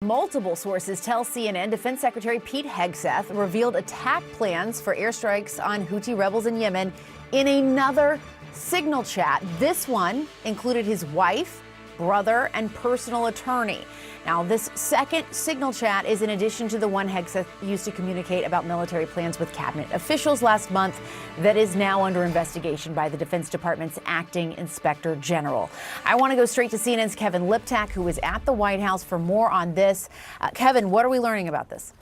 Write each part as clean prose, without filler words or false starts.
Multiple sources tell CNN Defense Secretary Pete Hegseth revealed attack plans for airstrikes on Houthi rebels in Yemen in another signal chat. This one included his wife, brother, and personal attorney. Now, this second signal chat is in addition to the one Hegseth used to communicate about military plans with cabinet officials last month that is now under investigation by the Defense Department's acting inspector general. I want to go straight to CNN's Kevin Liptak, who is at the White House for more on this. Kevin, what are we learning about this?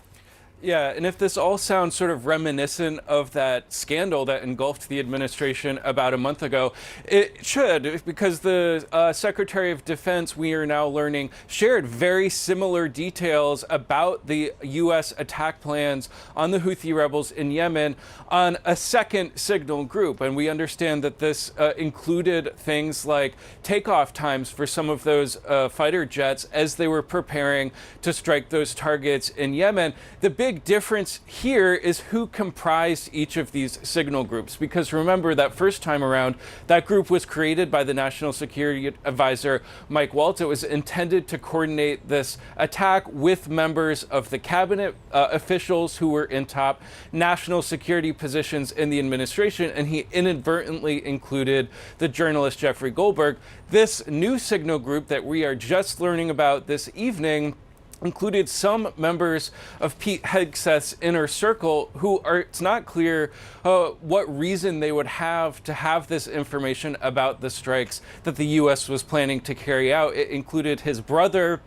Yeah, and if this all sounds sort of reminiscent of that scandal that engulfed the administration about a month ago, it should, because the Secretary of Defense, we are now learning, shared very similar details about the U.S. attack plans on the Houthi rebels in Yemen on a second signal group. And we understand that this included things like takeoff times for some of those fighter jets as they were preparing to strike those targets in Yemen. The big difference here is who comprised each of these signal groups, because remember that first time around, that group was created by the National Security Advisor Mike Waltz. It was intended to coordinate this attack with members of the cabinet officials who were in top national security positions in the administration, and he inadvertently included the journalist Jeffrey Goldberg. This new signal group that we are just learning about this evening included some members of Pete Hegseth's inner circle who are, it's not clear what reason they would have to have this information about the strikes that the U.S. was planning to carry out. It included his brother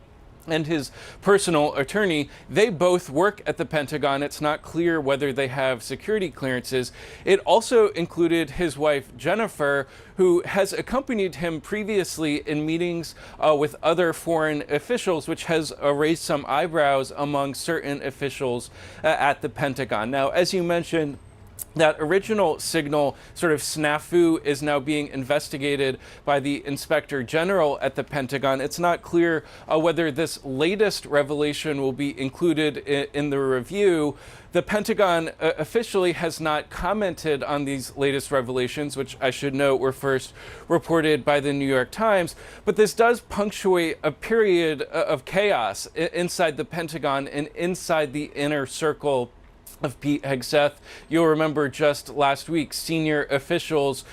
and his personal attorney. They both work at the Pentagon. It's not clear whether they have security clearances. It also included his wife, Jennifer, who has accompanied him previously in meetings with other foreign officials, which has raised some eyebrows among certain officials at the Pentagon. Now, as you mentioned, that original signal sort of snafu is now being investigated by the Inspector General at the Pentagon. It's not clear whether this latest revelation will be included in the review. The Pentagon officially has not commented on these latest revelations, which I should note were first reported by the New York Times. But this does punctuate a period of chaos inside the Pentagon and inside the inner circle of Pete Hegseth. You'll remember just last week, senior officials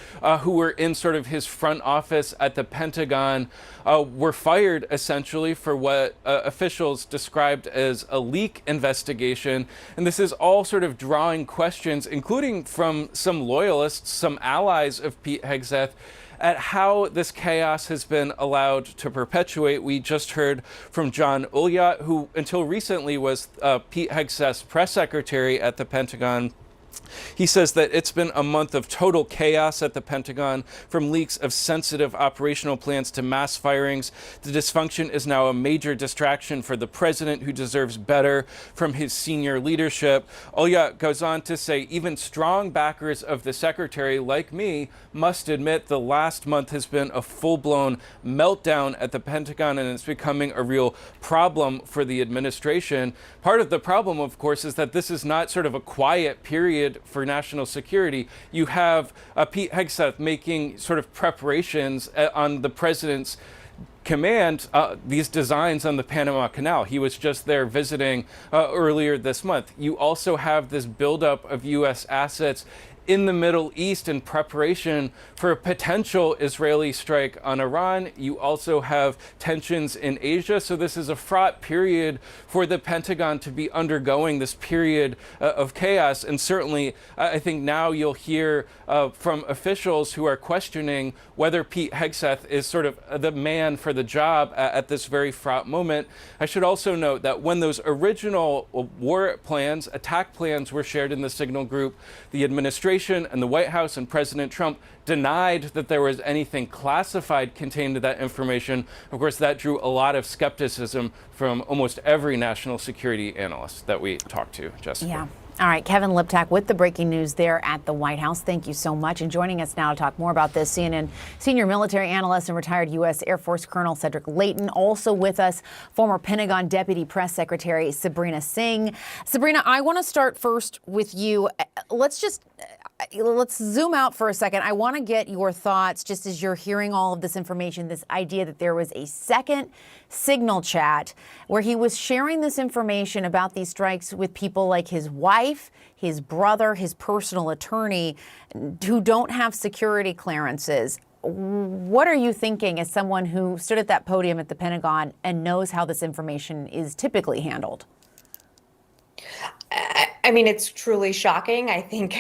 who were in sort of his front office at the Pentagon were fired essentially for what officials described as a leak investigation. And this is all sort of drawing questions, including from some loyalists, some allies of Pete Hegseth, at how this chaos has been allowed to perpetuate. We just heard from John Ulyat, who until recently was Pete Hegseth's press secretary at the Pentagon. He says that it's been a month of total chaos at the Pentagon, from leaks of sensitive operational plans to mass firings. The dysfunction is now a major distraction for the president, who deserves better from his senior leadership. Oya goes on to say even strong backers of the secretary, like me, must admit the last month has been a full-blown meltdown at the Pentagon, and it's becoming a real problem for the administration. Part of the problem, of course, is that this is not sort of a quiet period for national security. You have Pete Hegseth making sort of preparations on the president's command, these designs on the Panama Canal. He was just there visiting earlier this month. You also have this buildup of U.S. assets in the Middle East in preparation for a potential Israeli strike on Iran. You also have tensions in Asia. So this is a fraught period for the Pentagon to be undergoing, this period of chaos. And certainly, I think now you'll hear from officials who are questioning whether Pete Hegseth is sort of the man for the job at this very fraught moment. I should also note that when those original war plans, attack plans were shared in the signal group, the administration and the White House and President Trump denied that there was anything classified contained in that information. Of course, that drew a lot of skepticism from almost every national security analyst that we talked to, Jessica. Yeah. All right, Kevin Liptak with the breaking news there at the White House. Thank you so much. And joining us now to talk more about this, CNN senior military analyst and retired U.S. Air Force Colonel Cedric Leighton. Also with us, former Pentagon Deputy Press Secretary Sabrina Singh. Sabrina, I want to start first with you. let's zoom out for a second. I want to get your thoughts just as you're hearing all of this information, this idea that there was a second signal chat where he was sharing this information about these strikes with people like his wife, his brother, his personal attorney, who don't have security clearances. What are you thinking as someone who stood at that podium at the Pentagon and knows how this information is typically handled? I mean, it's truly shocking. I think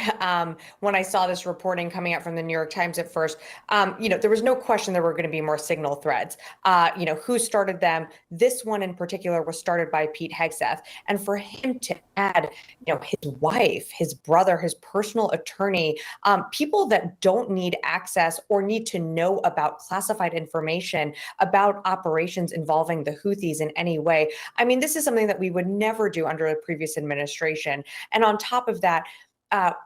when I saw this reporting coming out from the New York Times at first, there was no question there were going to be more signal threads. Who started them? This one in particular was started by Pete Hegseth. And for him to add, his wife, his brother, his personal attorney, people that don't need access or need to know about classified information about operations involving the Houthis in any way. I mean, this is something that we would never do under the previous administration. And on top of that,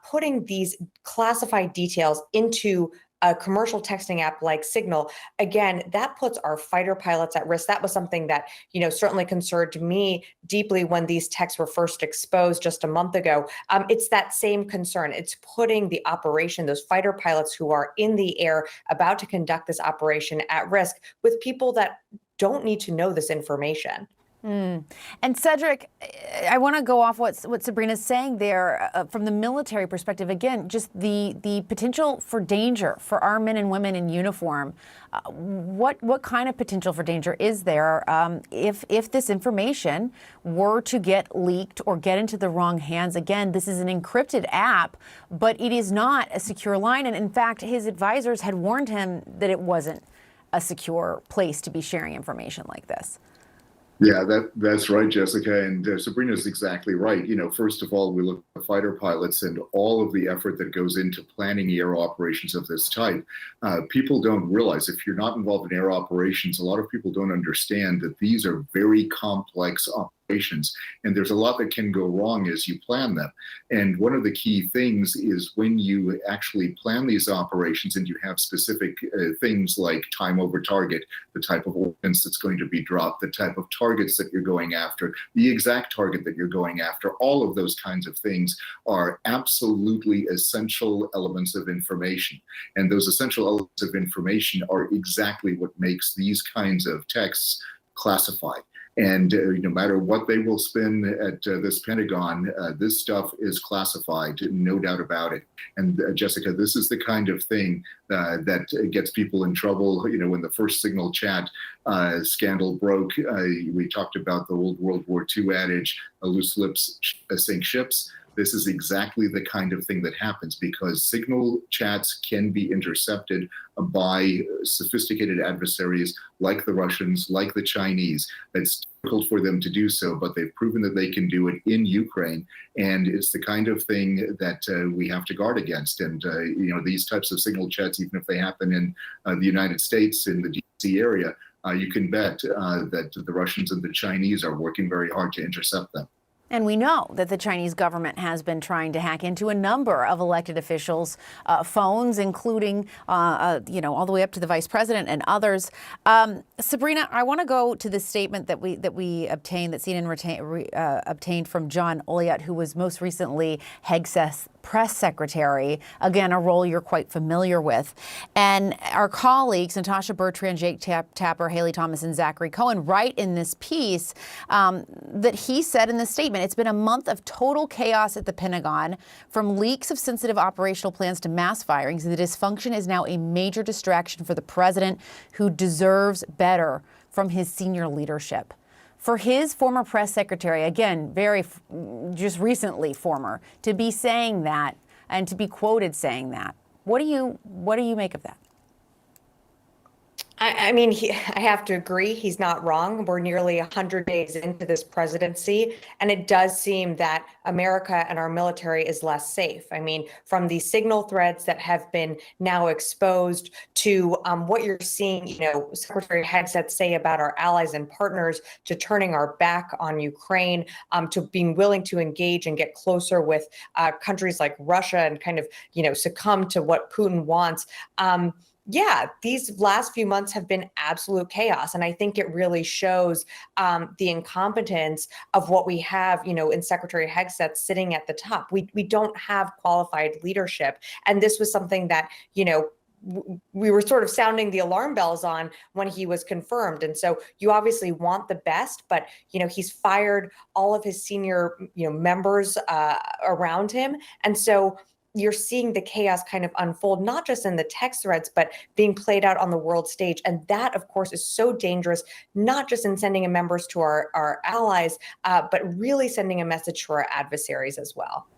putting these classified details into a commercial texting app like Signal, again, that puts our fighter pilots at risk. That was something that, certainly concerned me deeply when these texts were first exposed just a month ago. It's that same concern. It's putting the operation, those fighter pilots who are in the air about to conduct this operation at risk with people that don't need to know this information. And Cedric, I want to go off what Sabrina's saying there from the military perspective. Again, just the potential for danger for our men and women in uniform. What kind of potential for danger is there if this information were to get leaked or get into the wrong hands? Again, this is an encrypted app, but it is not a secure line. And in fact, his advisors had warned him that it wasn't a secure place to be sharing information like this. Yeah, that's right, Jessica. And Sabrina's exactly right. First of all, we look at the fighter pilots and all of the effort that goes into planning air operations of this type. People don't realize, if you're not involved in air operations, a lot of people don't understand that these are very complex operations, and there's a lot that can go wrong as you plan them. And one of the key things is when you actually plan these operations and you have specific things like time over target, the type of ordnance that's going to be dropped, the type of targets that you're going after, the exact target that you're going after, all of those kinds of things are absolutely essential elements of information. And those essential elements of information are exactly what makes these kinds of texts classified. And no matter what they will spin at this Pentagon, this stuff is classified, no doubt about it. And Jessica, this is the kind of thing that gets people in trouble. When the first Signal chat scandal broke, we talked about the old World War II adage, loose lips sink ships. This is exactly the kind of thing that happens because Signal chats can be intercepted by sophisticated adversaries like the Russians, like the Chinese. It's difficult for them to do so, but they've proven that they can do it in Ukraine. And it's the kind of thing that we have to guard against. And, these types of Signal chats, even if they happen in the United States, in the DC area, you can bet that the Russians and the Chinese are working very hard to intercept them. And we know that the Chinese government has been trying to hack into a number of elected officials' phones, including, all the way up to the vice president and others. Sabrina, I want to go to the statement that we obtained, that CNN obtained from John Oliot, who was most recently Hegseth's press secretary, again, a role you're quite familiar with. And our colleagues, Natasha Bertrand, Jake Tapper, Haley Thomas, and Zachary Cohen, write in this piece that he said in the statement, it's been a month of total chaos at the Pentagon, from leaks of sensitive operational plans to mass firings. The dysfunction is now a major distraction for the president, who deserves better from his senior leadership. For his former press secretary, again, just recently former, to be saying that and to be quoted saying that, what do you make of that? I mean, I have to agree, he's not wrong. We're nearly 100 days into this presidency, and it does seem that America and our military is less safe. I mean, from the Signal threads that have been now exposed to what you're seeing, Secretary Hegseth say about our allies and partners, to turning our back on Ukraine, to being willing to engage and get closer with countries like Russia and kind of, succumb to what Putin wants. Yeah, these last few months have been absolute chaos. And I think it really shows the incompetence of what we have, in Secretary Hegseth sitting at the top. We don't have qualified leadership. And this was something that, we were sort of sounding the alarm bells on when he was confirmed. And so you obviously want the best, but, he's fired all of his senior, members around him. And so you're seeing the chaos kind of unfold, not just in the text threads, but being played out on the world stage. And that, of course, is so dangerous, not just in sending members to our allies, but really sending a message to our adversaries as well.